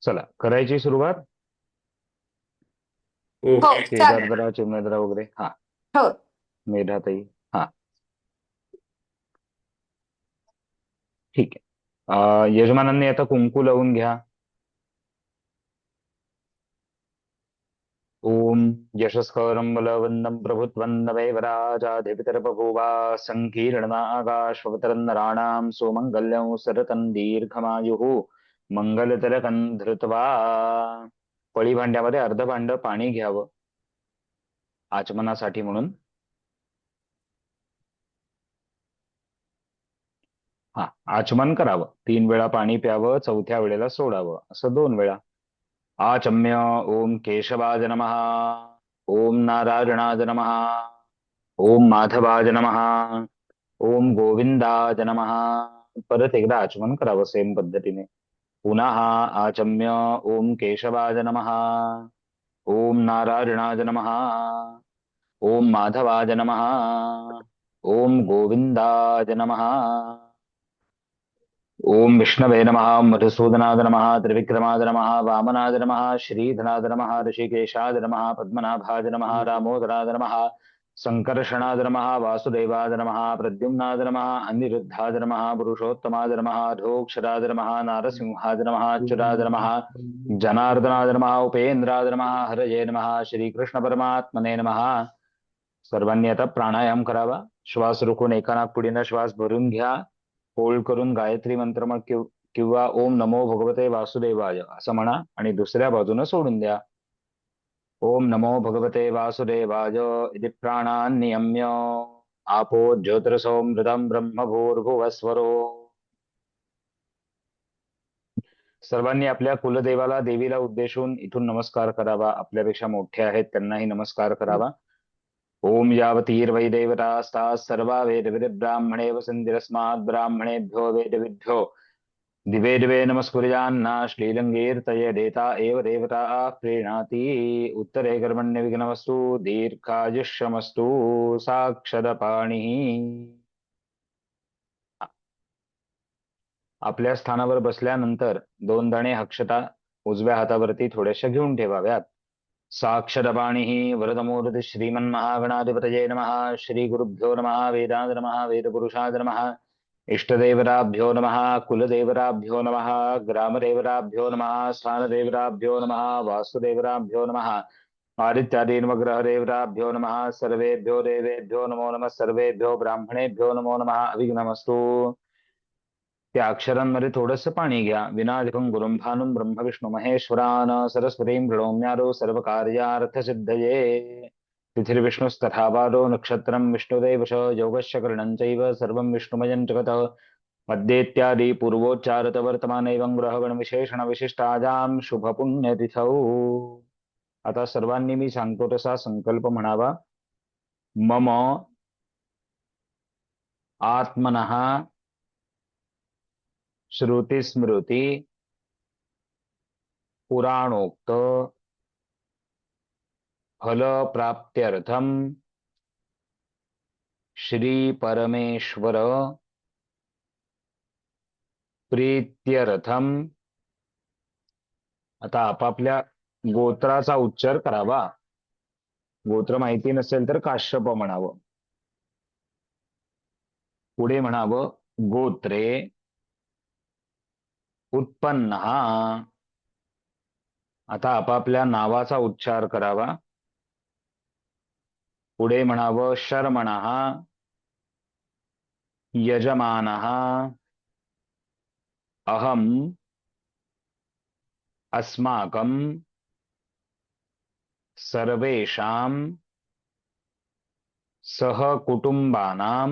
चला करायची सुरुवात. हो चालेल. केदारदरा चिमणेदरा वगैरे. हा. हो. मेधाताई. हा. ठीक आहे. यजमानांनी आता कुंकू लावून घ्या. ओम यशस्करं बलवन्नं प्रभुत्वं नवैवराजाधिपितर्बभूवा सङ्कीर्णनागाश्वतरं नराणां सुमङ्गल्यं सरतं दीर्घमायुः मंगलतरकं धृत्वा. पळी भांड्यामध्ये अर्ध भांड पाणी घ्यावं आचमनासाठी म्हणून. हा. आचमन करावं, 3 वेळा पाणी प्यावं, चौथ्या वेळेला सोडावं, असं 2 वेळा. आचम्य ओम केशवाय नमः, ओम नारायणाय नमः, ओम माधवाय नमः, ओम गोविंदाय नमः. परत एकदा आचमन करावं सेम पद्धतीने. पुन्हा आचम्य ओम केशवाय नमः, ओम नारायणाय नमः, ओम माधवाय नमः, ओम गोविंदाय नमः, ओम विष्णवे नमः, मधुसूदनाय नमः, त्रिविक्रमाय नमः, वामनाय नमः, श्रीधराय नमः, ऋषिकेशाय नमः, पद्मनाभाय नमः, दामोदराय नमः, संकर्षणाय नमः, वासुदेवाय नमः, प्रद्युम्नाय नमः, अनिरुद्धाय नमः, पुरुषोत्तमाय नमः, अधोक्षराय नमः, नारसिंहाय नमः, अच्युताय नमः, जनार्दनाय नमः, उपेन्द्राय नमः, हरये नमः, श्रीकृष्ण परमात्मने नमः. सर्वांनी आता प्राणायाम करावा. श्वास रोखून एका नाकपुडीनं श्वास भरून घ्या. होल्ड करून गायत्री मंत्र मग किंवा ओम नमो भगवते वासुदेवाय असं म्हणा आणि दुसऱ्या बाजूने सोडून द्या. ओम नमो भगवते वासुदेवाय इति प्राणान् नियम्य आपो ज्योतिरसोमृतं ब्रह्मभूर्भुवस्वरो. सर्वांनी आपल्या कुलदेवाला देवीला उद्देशून इथून नमस्कार करावा. आपल्यापेक्षा मोठे आहेत त्यांनाही नमस्कार करावा. ओम यावतीर्वै देवतास्ताः सर्वा वेदविदब्राह्मणे वसन्तिरस्मात् ब्राह्मणेभ्यो वेदविद्भ्यो दिवे दिवे नमस्कुर्यान्ना श्रीलङ्गेर्तये देता एव देवता प्रीणाति. उत्तरे कर्मण्य विघ्नमस्तु दीर्घायुष्यमस्तु. साक्षरपाणिः. आपल्या स्थानावर बसल्यानंतर 2 दाणे अक्षता उजव्या हातावरती थोड्याशा घेऊन ठेवाव्यात. साक्षरपाणिः वरदमूर्ति श्रीमन्महागणाधिपतये नमः. श्री गुरुभ्यो नमः. वेदांत नमः. वेदपुरुषाय नमः. इष्टदेवताभ्यो नमः. कुलदेवताभ्यो नमः. ग्रामदेवताभ्यो नमः. स्थानदेवताभ्यो नमः. वास्तुदेवताभ्यो नमः. आदित्यादि नवग्रहदेवताभ्यो नमः. सर्वेभ्यो देवेभ्यो नमो नमः. सर्वेभ्यो ब्राह्मणेभ्यो नमो नमः. अभिघ्नमस्तु. त्या अक्षरांमध्ये थोडस पाणी घ्या. विनायकं गुरुं भानुं ब्रह्म विष्णु महेश्वरान सरस्वतीं प्रणोम्यादो सर्व कार्यार्थ सिद्धये. तिथिर्विष्णुस्तथा पादो नक्षत्रं विष्णुदेव च योगस्य करणं चैव सर्वं विष्णुमयं जगत्. मध्येत्यादि पूर्वोच्चारत वर्तमान एवं ग्रहगण विशेषण विशिष्टायां शुभ पुण्यतिथौ. आता सर्वांनी मी सांगतो तसा संकल्प म्हणावा. मम आत्मनः श्रुतिस्मृती पुराणोक्त फल प्राप्त्यर्थम श्री परमेश्वर प्रीत्यर्थम. आता आपापल्या गोत्राचा उच्चार करावा. गोत्र माहिती नसेल तर काश्यप म्हणावं. पुढे म्हणावं गोत्रे उत्पन्न. आता आपापल्या नावाचा उच्चार करावा. पुढे म्हणावं शर्मणः, यजमानः, अहम, अस्माकं, सर्वेषां, सहकुटुंबानां,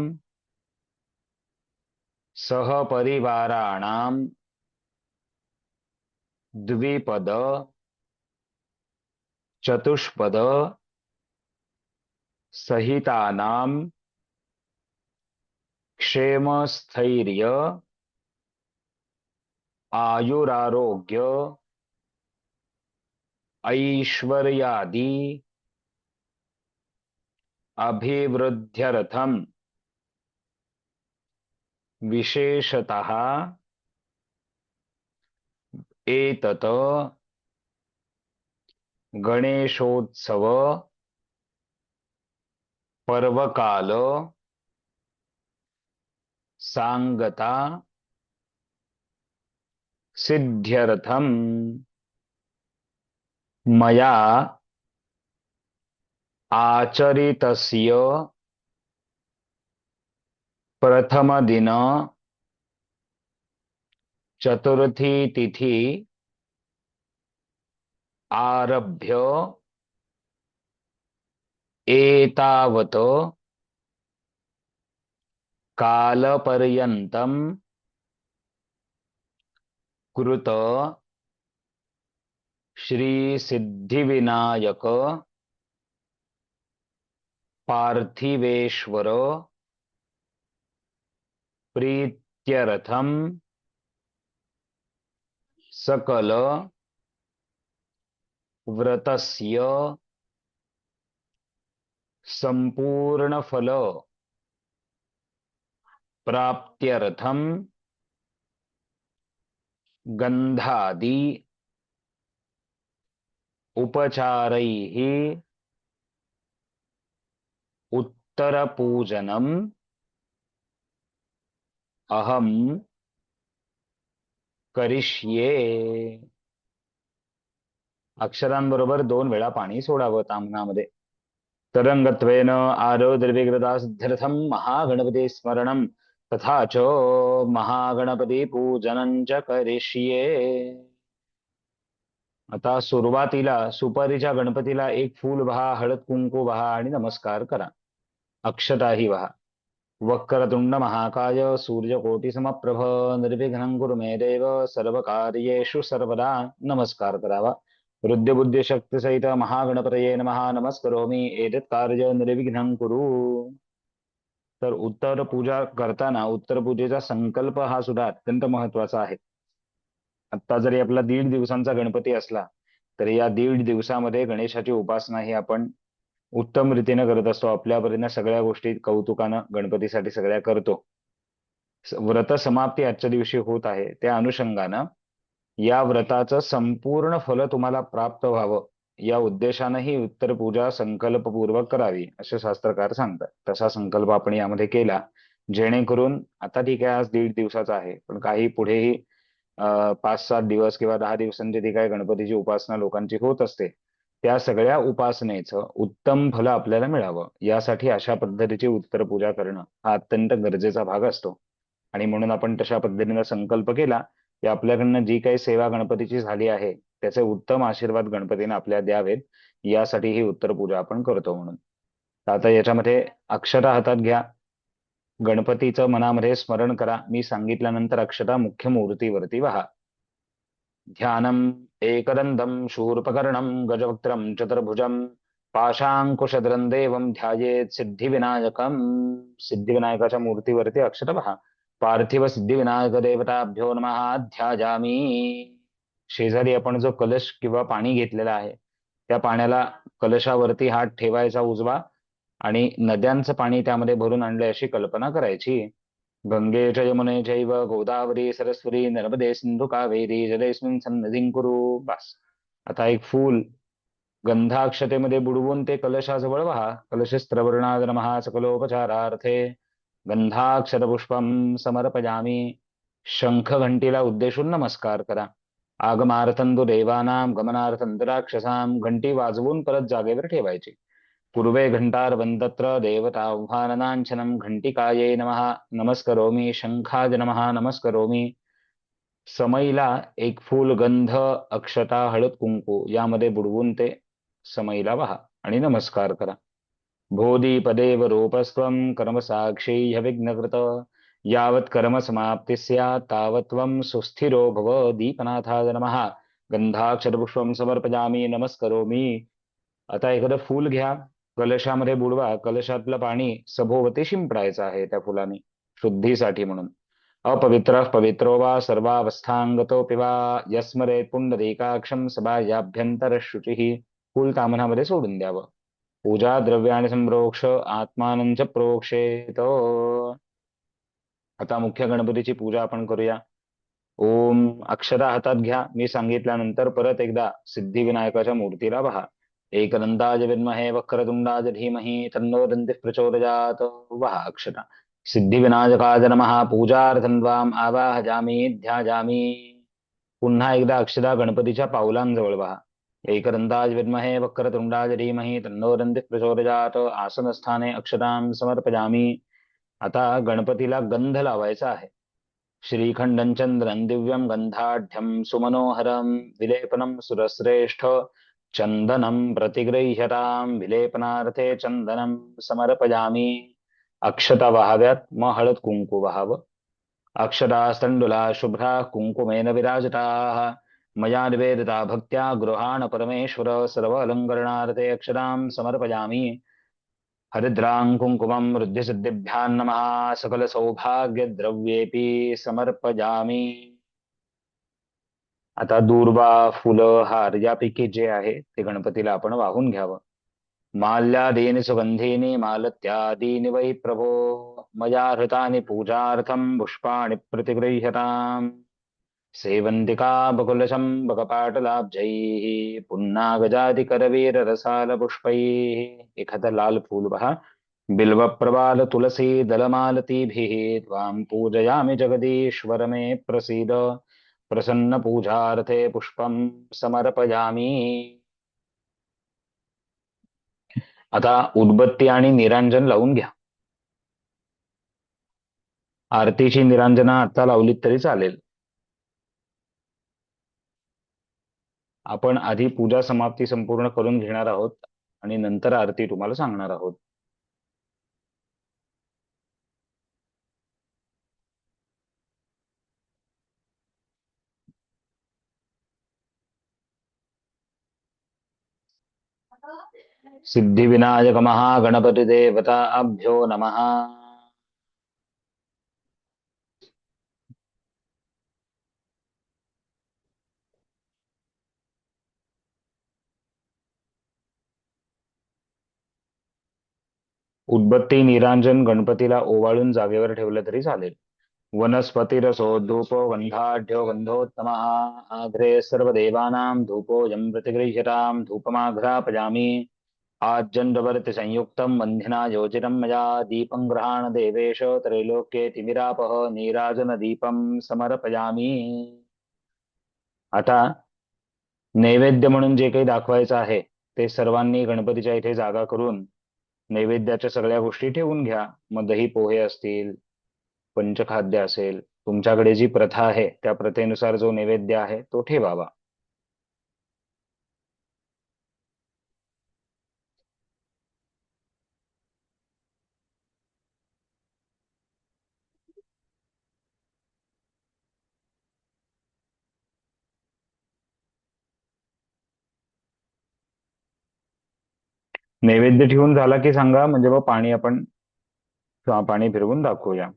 सहपरिवाराणां, द्विपद, चतुष्पद, सहितानां, क्षेमस्थैर्य, आयुरारोग्य, ऐश्वर्यादि अभिवृद्ध्यर्थम विशेषतः एतत गणेशोत्सव पर्वकाल सांगता सिद्ध्यर्थम मया आचरितस्य प्रथम दिन चतुर्थी तिथि आरभ्य एतावत् कालपर्यन्तं कृत श्री सिद्धिविनायक पार्थिवेश्वर प्रीत्यर्थम सकल व्रतस्य संपूर्ण फल प्राप्त्यर्थम गंधादि उपचारैः उत्तरपूजनम अहम करिष्ये. अक्षरांबरोबर 2 वेळा पाणी सोडावं ताम्हनामध्ये. तरंगत्वेन आरोद्रविग्रदा सिद्ध्यर्थम महागणपती स्मरणम तथा च महागणपती पूजनं च करिष्ये. आता सुरुवातीला सुपारीच्या गणपतीला एक फूल वाहा, हळद कुंकू वाहा आणि नमस्कार करा. अक्षताही वाहा. वक्रतुंड महाकाय सूर्यकोटि समप्रभ निर्विघ्नं कुरु मे देव सर्वकार्येषु सर्वदा. नमस्कार करावा. बुद्धी शक्ती सहित महागणपतये नमः. नमस्करोमि एतत् कार्य निर्विघ्नं कुरु. तर उत्तर पूजा करताना उत्तर पूजेचा संकल्प हा सुद्धा अत्यंत महत्वाचा आहे. आता जरी आपला 1.5 दिवसांचा गणपती असला तरी या 1.5 दिवसामध्ये गणेशाची उपासना ही आपण उत्तम रीतीने करत असतो. आपल्या परीने सगळ्या गोष्टी कौतुकानं गणपतीसाठी सगळ्या करतो. व्रत समाप्ती आजच्या दिवशी होत आहे. त्या अनुषंगानं या व्रताचं संपूर्ण फल तुम्हाला प्राप्त व्हावं या उद्देशानं ही उत्तर पूजा संकल्पपूर्वक करावी असे शास्त्रकार सांगतात. तसा संकल्प आपण यामध्ये केला जेणेकरून आता ठीक आहे आज 1.5 दिवसाचा आहे पण काही पुढेही 5-7 दिवस किंवा 10 दिवसांची ती काय गणपतीची उपासना लोकांची होत असते. त्या सगळ्या उपासनेचं उत्तम फल आपल्याला मिळावं यासाठी अशा पद्धतीची उत्तर पूजा करणं हा अत्यंत गरजेचा भाग असतो. आणि म्हणून आपण तशा पद्धतीने संकल्प केला की आपल्याकडनं जी काही सेवा गणपतीची झाली आहे त्याचे उत्तम आशीर्वाद गणपतीने आपल्या द्यावेत यासाठी ही उत्तर पूजा आपण करतो म्हणून. तर आता याच्यामध्ये अक्षता हातात घ्या. गणपतीचं मनामध्ये स्मरण करा. मी सांगितल्यानंतर अक्षता मुख्य मूर्तीवरती वहा. ध्यानम् एकदन्तं शूर्पकर्णं गजवक्त्रं चतुर्भुजं पाशांकुशधरं देवं ध्यायेत सिद्धिविनायकम. सिद्धिविनायकाच्या मूर्तीवरती अक्षता वहा. पार्थिव सिद्धिविनायक देवताभ्यो नमः ध्यायामी. शेजारी आपण जो कलश किंवा पाणी घेतलेला आहे त्या पाण्याला कलशावरती हात ठेवायचा उजवा आणि नद्यांचं पाणी त्यामध्ये भरून आणले अशी कल्पना करायची. गंगे च यमुने चैव गोदावरी सरस्वती नर्मदे सिंधु कावेरी जलेस्मिन् सन्निधिं कुरु. बस. आता एक फूल गंधाक्षतेमध्ये बुडवून ते कलशाजवळ वहा. कलशस्त्रवर्णाद नमः सकलोपचारार्थे गंधाक्षत पुष्पम समर्पयामी. शंख घंटीला उद्देशून नमस्कार करा. आगमार्थंतु देवानां गमनार्थंतु राक्षसां. घंटी वाजवून परत जागेवर ठेवायची. पूर्वे घंटार्वन्तत्र देवताह्वाननाञ्छनं घंटिकायै नमः नमस्करोमि. शंखाय नमः नमस्करोमि. समईला एक फूल गंध अक्षता हळद कुंकू यामध्ये बुडवून ते समईला वहा आणि नमस्कार करा. बोधिपदेव रूपस्त्वं कर्मसाक्षी ह्यविघ्नकृत यावत् कर्म समाप्ति स्यात् तावत् त्वं सुस्थिरो भव. दीपनाथाय नमः. गंधाक्षरपुष्पं समर्पयामि नमस्करोमि. आता एखादं फूल घ्या. कलशामध्ये बुडवा. कलशातलं पाणी सभोवती शिंपडायचं आहे त्या फुलाने शुद्धीसाठी म्हणून. अपवित्र पवित्रो वा सर्वावस्थांगतोऽपि वा यस्मरेत् पुंडरीकाक्षं सभायाभ्यंतर शुचिः. फूल तामनामध्ये सोडून द्यावं. पूजा द्रव्याणि संप्रोक्ष आत्मानं च प्रोक्षेत. आता मुख्य गणपतीची पूजा आपण करूया. ओम. अक्षता हातात घ्या. मी सांगितल्यानंतर परत एकदा सिद्धिविनायकाच्या मूर्तीला पहा. एकदंताज विद्महे वक्रतुंडाज धीमहि तन्नो दन्तिः प्रचोदयात्. वहा अक्षता. सिद्धिविनायकाज नमः. पूजार्थं त्वाम् आवाहयामि ध्यायामि. पुन्हा एकदा अक्षता गणपतीच्या पावलांजवळ पहा. एकदंताज विद्महे वक्रतुंडाज धीमहि तन्नो दन्तिः प्रचोदयात्. आसनस्थाने अक्षतां समर्पयामि. आता गणपतीला गंध लावायचा आहे. श्रीखंडं चंद्रं दिव्यं गंधाढ्यं सुमनोहरं विलेपनं सुरश्रेष्ठ चंदनं प्रतिगृह्यतां. विलेपनार्थे चंदनं समर्पयामि. अक्षता वहाव्यात, मग हळद कुंकू वहावं. अक्षतास्तंडुला शुभ्रा कुंकुमेन विराजिताः. मया निवेदिता भक्त्या गृहाण परमेश्वर. सर्व अलंकरणार्थे अक्षतां समर्पयामि. हरिद्रां कुंकुमं वृद्धिसिद्धिभ्यां नमः. सकल सौभाग्य द्रव्येपि समर्पयामि. आता दूर्वा, फुलं, हार यापैकी जे आहे ते गणपतीला आपण वाहून घ्यावं. माल्यादीनि सुगंधीनि मालत्यादीनि वै प्रभो. मया हृतानि पूजार्थं पुष्पाणि प्रतिगृह्यताम्. सेवन्तिका बकुलशंबकपाटलाब्जैः पुन्नागजादिकरवीररसालपुष्पैः. एखादं लाल फूल पहा. बिल्वप्रवाल तुलसी दलमालतीभिः त्वां पूजयामि जगदीश्वर मे प्रसीद. प्रसन्न पूजार्थे पुष्पं समर्पयामि. आता उदबत्ती आणि निरांजन लावून घ्या. आरतीची निरांजना आता लावलीत तरी चालेल. आपण आधी पूजा समाप्ती संपूर्ण करून घेणार आहोत आणि नंतर आरती तुम्हाला सांगणार आहोत. सिद्धिविनायक महागणपती देवताभ्यो नमः. उदबत्ती निरांजन गणपतीला ओवाळून जागेवर ठेवलं तरी चालेल. वनस्पतिरसो धूपो गंधाढ्यो गंधोत्तमः. आघ्रे सर्वदेवानां धूपोऽयं प्रतिगृह्यतां. धूपमाघ्रापयामि. आज्जन्मवर्ति संयुक्तं वह्निना योजितं मया. दीपं गृहाण देवेश त्रैलोक्ये तिमिरापः. नीराजन दीपं समर्पयामि. आता नैवेद्य म्हणून जे काही दाखवायचं आहे ते सर्वांनी गणपतीच्या इथे जागा करून नैवेद्याच्या सगळ्या गोष्टी ठेवून घ्या. मग दही पोहे असतील, पंचखाद्य असेल, तुमच्याकडे जी प्रथा आहे त्या प्रथेनुसार जो नैवेद्य आहे तो ठेवावा. नैवेद्य ठेवून झाला की सांगा, म्हणजे मग पाणी आपण पाणी फिरवून दाखवूया.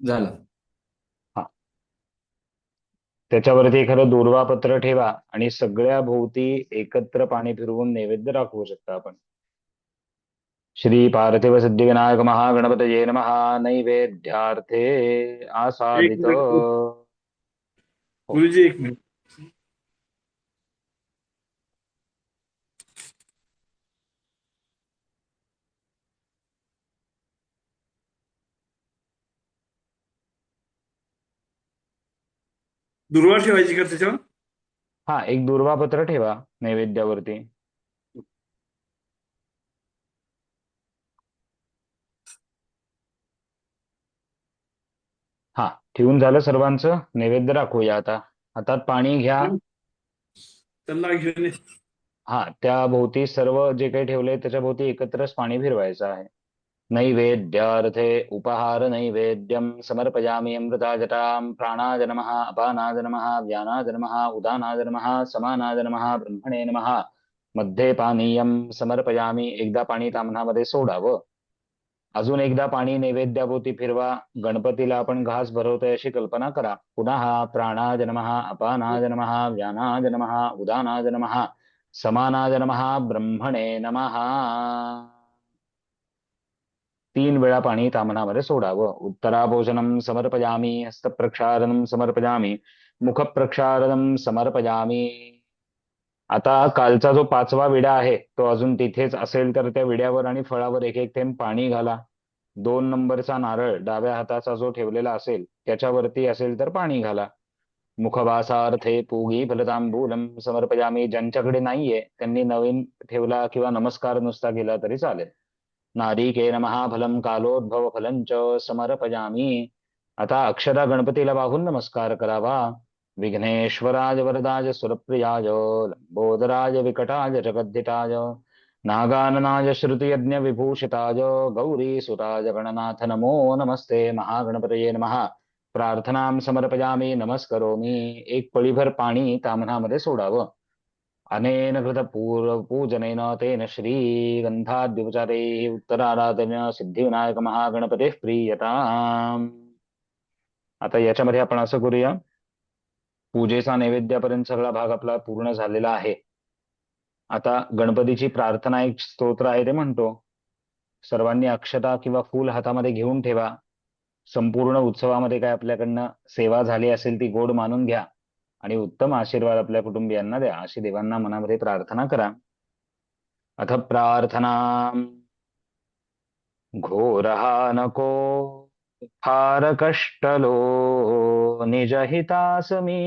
झालं. हा. त्याच्यावरती एखादं दूर्वापत्र ठेवा आणि सगळ्या भोवती एकत्र पाणी फिरवून नैवेद्य दाखवू शकता आपण. श्री पार्थिव सिद्धिविनायक महागणपतये नमः. नैवेद्यार्थे एक आसादित. मिनिट हो. गुरुजी, एक मिनिट. दुर्वा ठेवायची का त्याच्यावर? हा, एक दूर्वापत्र ठेवा नैवेद्यावरती. हा, ठेवून झालं सर्वांचं. नैवेद्य दाखवूया आता. हातात पाणी घ्या. त्यांना घेऊन ये. हा, त्या भोवती सर्व जे काही ठेवलंय त्याच्या भोवती एकत्रच पाणी फिरवायचं आहे. नैवेद्यार्थे उपहार नैवेद्यं समर्पयामि. अमृताजटां प्राणाय नमः. अपानाय नमः. व्यानाय नमः. उदानाय नमः. समानाय नमः. ब्रह्मणे नमः. मध्ये पानीयं समर्पयामि. एकदा पाणी ताम्हणामध्ये सोडावं. अजून एकदा पाणी नैवेद्याभोवती फिरवा. गणपतीला आपण घास भरवतोय अशी कल्पना करा. पुन्हा प्राणाय नमः. अपानाय नमः. व्यानाय नमः. उदानाय नमः. समानाय नमः. ब्रह्मणे नमः. 3 वेळा पाणी ताम्हणामध्ये सोडावं. उत्तराभोजनं समर्पयामी, हस्तप्रक्षालनं समर्पयामी, मुखप्रक्षालनं समर्पयामी. आता कालचा जो 5वा विडा आहे तो अजून तिथेच असेल तर त्या विड्यावर आणि फळावर एक एक थेंब पाणी घाला. 2 नंबरचा नारळ डाव्या हाताचा जो ठेवलेला असेल त्याच्यावरती असेल तर पाणी घाला. मुखवासार्थे पूगी फलतांबूलम समर्पयामी. ज्यांच्याकडे नाहीये त्यांनी नवीन ठेवला किंवा नमस्कार नुसता केला तरी चालेल. नारिकेल महाफलम कालोद्भव फलं च समर्पयामी. आता अक्षरा गणपतीला वाहून नमस्कार करावा. विघ्नेश्वराय वरदाय सुरप्रियाय लंबोदराय विकटाय जगद्धिताय नागाननाय श्रुतियज्ञ विभूषिताय गौरीसुताय गणनाथ नमो नमस्ते. महागणपतये नमः. प्रार्थनां समर्पयामी, नमस्करोमी. एक पळीभर पाणी ताम्हणामध्ये सोडावं. अनेन कृत पूजनेन तेन श्रीगंधाद्युपचारे उत्तराराधन सिद्धिविनायक महागणपते प्रीयताम्. आता याच्यामध्ये आपण असं करूया, पूजेचा नैवेद्यापर्यंत सगळा भाग आपला पूर्ण झालेला आहे. आता गणपतीची प्रार्थना एक स्तोत्र आहे ते म्हणतो. सर्वांनी अक्षता किंवा फूल हातामध्ये घेऊन ठेवा. संपूर्ण उत्सवामध्ये काय आपल्याकडनं सेवा झाली असेल ती गोड मानून घ्या आणि उत्तम आशीर्वाद आपल्या कुटुंबियांना द्या अशी देवांना मनामध्ये प्रार्थना करा. अथ प्रार्थना. घोरः नको फार कष्टलो निजहितासमी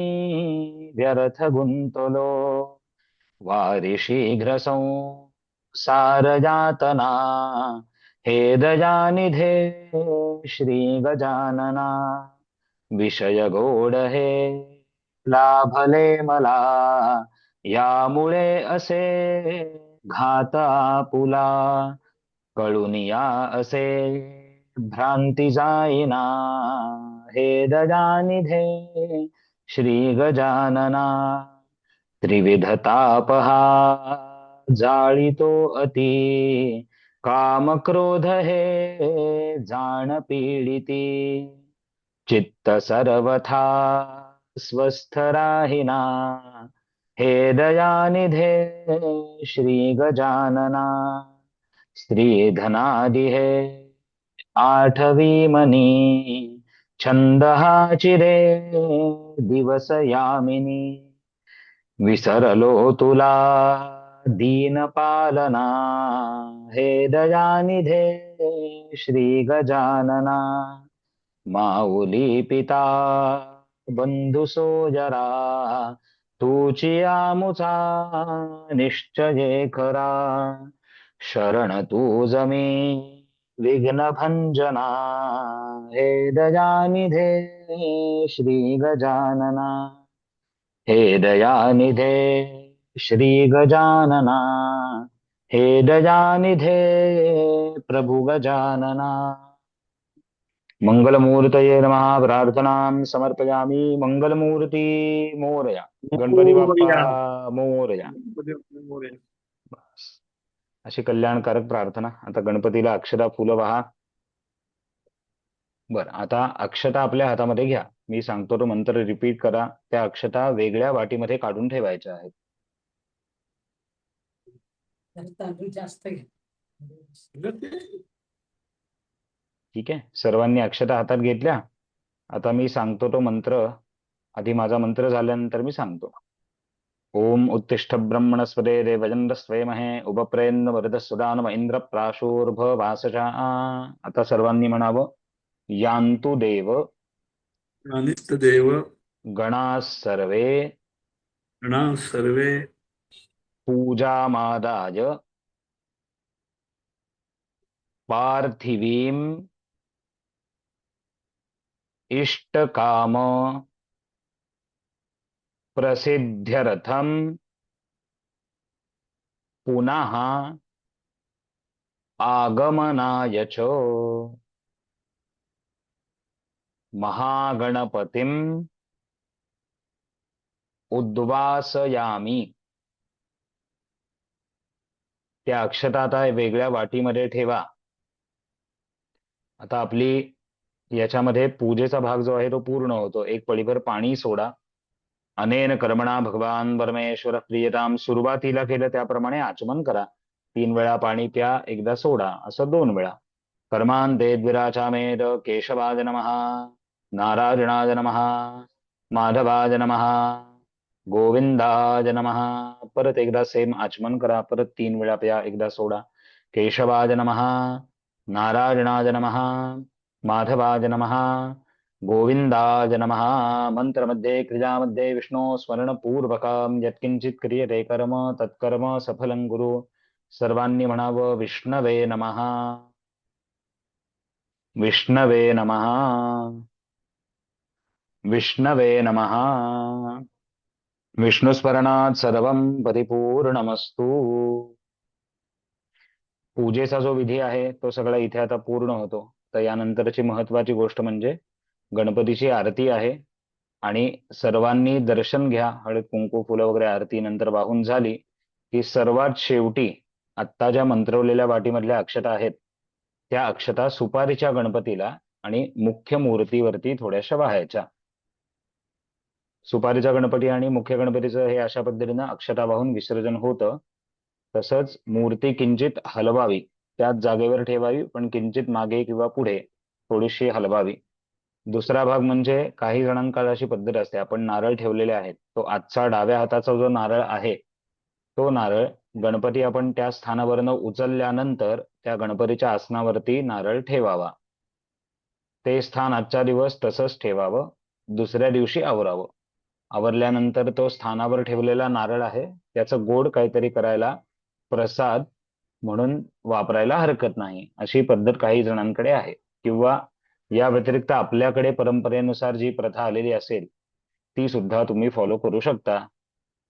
व्यर्थ गुंतलो वारी शीघ्र संसार यातना हे दयानिधे श्री गजानना विषय गोड हे लाभले मला यामुळे असे घात आपुला कळून या असे भ्रांती जाईना हे दयानिधे श्री गजानना त्रिविध तापहा जाळीतो अति काम क्रोध हे जाण पीडिती चित्त सर्वथा स्वस्थ राहिना हे दयानिधे श्री गजानना स्त्री धनादि हे आठवी मनी छंद हा चिरे दिवस यामिनी विसरलो तुला दीन पालना हे दयानिधे श्री गजानना माऊली पिता बंधू सोजरा तूची आमुचा निश्चये खरा शरण तू जमी विघ्न भंजना हे दयानिधे श्री गजानना हे दयानिधे श्री गजानना हे दयानिधे प्रभु गजानना. मंगलमूर्तये नमः. प्रार्थनां समर्पयामी. मंगलमूर्ती मोरया. गणपती बाप्पा मोरया. मोरया. बस अशी कल्याणकारक प्रार्थना. आता गणपतीला अक्षता फुलं वाहा. बरं, आता अक्षता आपल्या हातामध्ये घ्या. मी सांगतो तो मंत्र रिपीट करा. त्या अक्षता वेगळ्या वाटीमध्ये काढून ठेवायच्या आहेत. तांदूळ जास्त घे. ठीक आहे, सर्वांनी अक्षता हातात घेतल्या. आता मी सांगतो तो मंत्र. आधी माझा मंत्र झाल्यानंतर मी सांगतो. ओम उत्तिष्ठ ब्रह्मणस्पते देवजन्र स्वयमहे उपप्रेन्न वरदस्वदानम इंद्र प्राशोर्भवासजा. आता सर्वांनी म्हणावं. यान्तु देव अनित्य देव गणा सर्वे गणा सर्वे पूजामादाय पार्थिवीं इष्टकाम प्रसिद्ध्यर्थम पुनः आगमनाय च महागणपतिम उद्वासयामी. त्या अक्षता आता वेगळ्या वाटीमध्ये ठेवा. आता आपली याच्यामध्ये पूजेचा भाग जो आहे तो पूर्ण होतो. एक पळीभर पाणी सोडा. अनेन कर्मणा भगवान परमेश्वर प्रियताम. सुरुवातीला केलं त्याप्रमाणे आचमन करा. 3 वेळा पाणी प्या, एकदा सोडा, असं 2 वेळा. कर्मान्ते द्विराचामेत केशवाय नमः नारायणाय नमः माधवाय नमः गोविंदाय नमः. परत एकदा सेम आचमन करा. परत 3 वेळा प्या. एकदा सोडा. केशवाय नमः नारायणाय नमः माधवाय नमः गोविंदाय नमः. मंत्रमध्ये क्रियामध्ये विष्णु स्मरणपूर्वकं यत्किंचित क्रियते कर्म तत्कर्म सफलं कुरु. सर्वांनी म्हणावं विष्णवे नमः विष्णवे नमः विष्णवे नमः. विष्णुस्मरणात सर्वं परिपूर्णमस्तु. पूजेचा जो विधी आहे तो सगळा इथे आता पूर्ण होतो. तर यानंतरची महत्वाची गोष्ट म्हणजे गणपतीची आरती आहे. आणि सर्वांनी दर्शन घ्या. हळद कुंकू फुलं वगैरे आरती नंतर वाहून झाली की सर्वात शेवटी आत्ता ज्या मंत्रवलेल्या वाटीमधल्या अक्षता आहेत त्या अक्षता सुपारीच्या गणपतीला आणि मुख्य मूर्तीवरती थोड्याशा वाहायच्या. सुपारीचा गणपती आणि मुख्य गणपतीचं हे अशा पद्धतीनं अक्षता वाहून विसर्जन होतं. तसंच मूर्ती किंचित हलवावी. त्याच जागेवर ठेवावी पण किंचित मागे किंवा पुढे थोडीशी हलवावी. दुसरा भाग म्हणजे काही जणांकडे अशी पद्धत असते, आपण नारळ ठेवलेले आहेत, तो आजचा डाव्या हाताचा जो नारळ आहे तो नारळ गणपती आपण त्या स्थानावरनं उचलल्यानंतर त्या गणपतीच्या आसनावरती नारळ ठेवावा. ते स्थान आजचा दिवस तसंच ठेवावं. दुसऱ्या दिवशी आवरावं. आवरल्यानंतर तो स्थानावर ठेवलेला नारळ आहे त्याचं गोड काहीतरी करायला प्रसाद म्हणून वापरायला हरकत नाही, अशी पद्धत काही जणांकडे आहे. किंवा या व्यतिरिक्त आपल्याकडे परंपरेनुसार जी प्रथा आलेली असेल ती सुद्धा तुम्ही फॉलो करू शकता.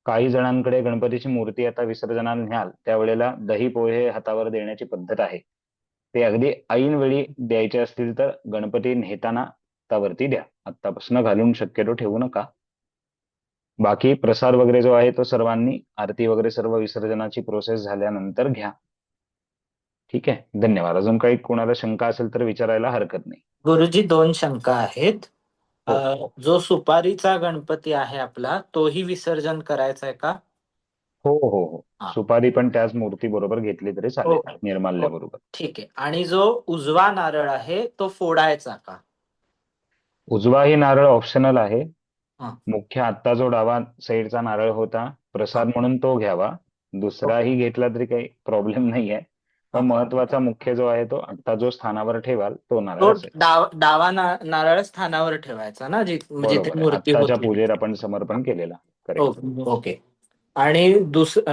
काही जणांकडे गणपतीची मूर्ती आता विसर्जनाला न्याल त्यावेळेला दही पोहे हातावर देण्याची पद्धत आहे. ते अगदी ऐन वेळी द्यायचे असतील तर गणपती नेताना हातावरती द्या. आत्तापासून घालून शक्यतो ठेवू नका. बाकी प्रसाद वगैरे जो आहे तो सर्वांनी आरती वगैरे सर्व विसर्जनाची प्रोसेस झाल्यानंतर घ्या. ठीक आहे. धन्यवाद. अजून काही कोणाला शंका असेल तर विचारायला हरकत नाही. गुरुजी 2 शंका आहेत. हो. जो सुपारीचा गणपती आहे आपला तोही विसर्जन करायचा आहे का? हो हो हो. हा. सुपारी पण त्याच मूर्ती बरोबर घेतली तरी चालेल. ओके. निर्माल्याबरोबर. ठीक आहे. आणि जो उजवा नारळ आहे तो फोडायचा का? उजवाही नारळ ऑप्शनल आहे. हा. मुख्य आत्ता जो डावा साईडचा नारळ होता प्रसाद म्हणून तो घ्यावा. दुसराही घेतला तरी काही प्रॉब्लेम नाहीये. पण महत्वाचा मुख्य जो आहे तो आत्ता जो स्थानावर ठेवाल तो नारळ तो असेल. डावा नारळ स्थानावर ठेवायचा ना जिथे बरोबर आहे. मूर्ती आत्ताच्या होती. पूजेत आपण समर्पण केलेला. करेक्ट. ओके. आणि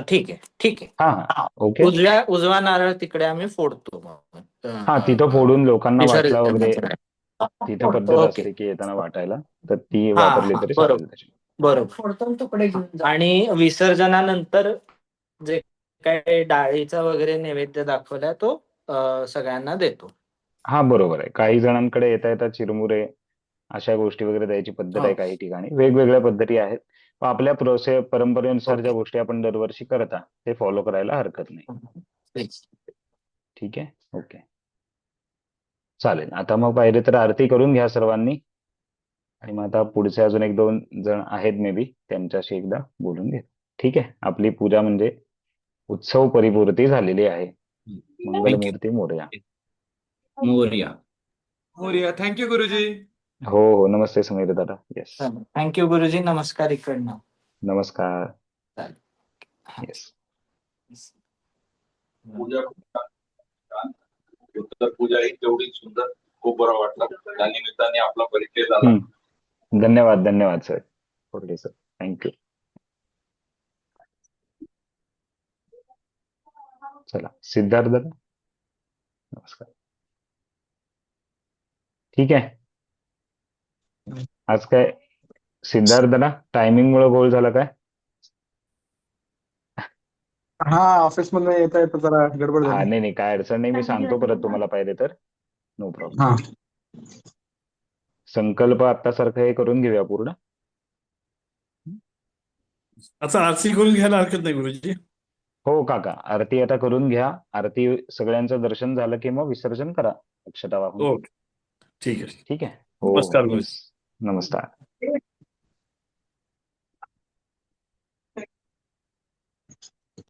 ठीक आहे. हा हा. ओके. उजवा नारळ तिकडे आम्ही फोडतो मग. हा तिथं फोडून लोकांना वाटला वगैरे विसर्जनाच्या. तिथं पद्धत ओके. असते की येताना वाटायला तर ती हा, वापरली हा, तरी बरोबर. चालेल त्याची. बरोबर. फोडतो तुकडे घेऊन जा. आणि विसर्जनानंतर जे काही डाळीचा वगैरे नैवेद्य दाखवलाय तो सगळ्यांना देतो. हा बरोबर आहे. काही जणांकडे येता येता चिरमुरे अशा गोष्टी वगैरे द्यायची पद्धत आहे. काही ठिकाणी वेगवेगळ्या पद्धती आहेत. पण आपल्या परंपरेनुसार ज्या ओके. गोष्टी आपण दरवर्षी करता ते फॉलो करायला हरकत नाही. ठीक आहे. ओके. चालेल. आता मग पाहिजे तर आरती करून घ्या सर्वांनी. आणि मग आता पुढचे अजून 1-2 जण आहेत मे बी त्यांच्याशी एकदा बोलून घ्या. ठीक आहे. आपली पूजा म्हणजे उत्सव परिपूर्ती झालेली आहे. मंगलमूर्ती मोरया. मोरया. मोरया. थँक्यू गुरुजी. हो हो. नमस्ते समीर दादा. येस. थँक्यू गुरुजी. नमस्कार इकडनं. नमस्कार. चालेल. येस. पूजा खूप छान. उत्तर पूजा ही तेवढीच सुंदर. खूप बरं वाटलं. त्या निमित्ताने आपला परिचय झाला. धन्यवाद. धन्यवाद सर. Okay sir. थँक्यू. चला सिद्धार्थ दादा. नमस्कार. ठीक आहे. आज काय सिद्धार्थ दादा टायमिंग मुळे गोळ झाला काय? हा ऑफिस मधून येता येता जरा गडबड हा झाली. नाही काय अडचण नाही. मी सांगतो परत तुम्हाला पाहिजे तर. No problem. हा संकल्प आत्तासारखं हे करून घेऊया पूर्ण. आता आरती करून घ्यायला हरकत नाही गुरुजी. हो काका. आरती आता करून घ्या. आरती सगळ्यांचं दर्शन झालं की मग विसर्जन करा अक्षता वाहून. ओके. ठीक आहे. ठीक आहे. हो. नमस्कार गुरुजी. नमस्कार.